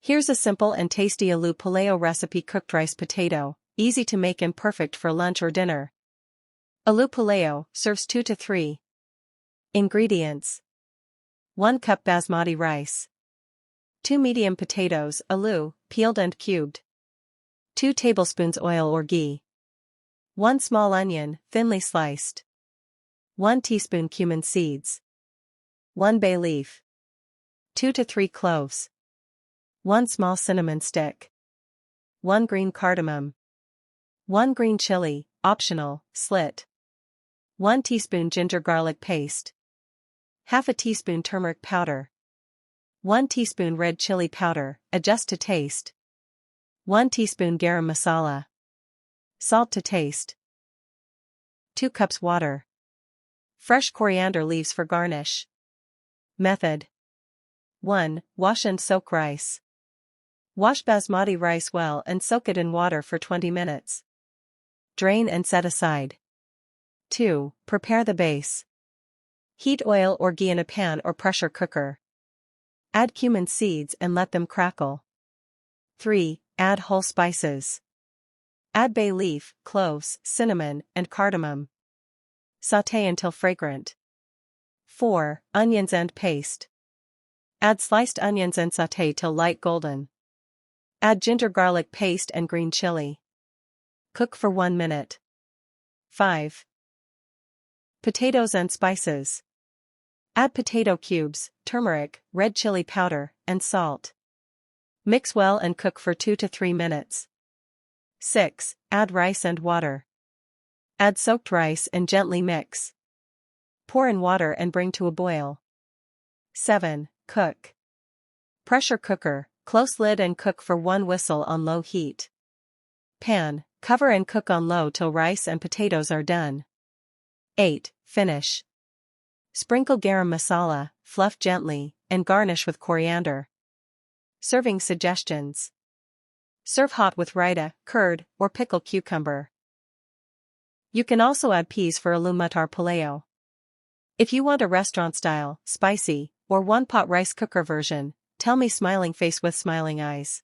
Here's a simple and tasty Aloo Pulao recipe: cooked rice potato, easy to make and perfect for lunch or dinner. Aloo Pulao serves 2 to 3. Ingredients: 1 cup basmati rice, 2 medium potatoes, aloo, peeled and cubed, 2 tablespoons oil or ghee, 1 small onion, thinly sliced, 1 teaspoon cumin seeds, 1 bay leaf, 2 to 3 cloves, 1 small cinnamon stick, 1 green cardamom, 1 green chili, optional, slit, 1 teaspoon ginger garlic paste, half a teaspoon turmeric powder, 1 teaspoon red chili powder, adjust to taste, 1 teaspoon garam masala, salt to taste, 2 cups water, fresh coriander leaves for garnish. Method: 1. Wash and soak rice. Wash basmati rice well and soak it in water for 20 minutes. Drain and set aside. 2. Prepare the base. Heat oil or ghee in a pan or pressure cooker. Add cumin seeds and let them crackle. 3. Add whole spices. Add bay leaf, cloves, cinnamon, and cardamom. Sauté until fragrant. 4. Onions and paste. Add sliced onions and sauté till light golden. Add ginger garlic paste and green chili. Cook for 1 minute. 5. Potatoes and spices. Add potato cubes, turmeric, red chili powder, and salt. Mix well and cook for 2 to 3 minutes. 6. Add rice and water. Add soaked rice and gently mix. Pour in water and bring to a boil. 7. Cook. Pressure cooker, close lid and cook for 1 whistle on low heat. Pan, cover and cook on low till rice and potatoes are done. 8. Finish. Sprinkle garam masala, fluff gently, and garnish with coriander. Serving suggestions: serve hot with raita, curd, or pickled cucumber. You can also add peas for Aloo Pulao. If you want a restaurant-style, spicy, or one-pot rice cooker version, tell me. Smiling face with smiling eyes.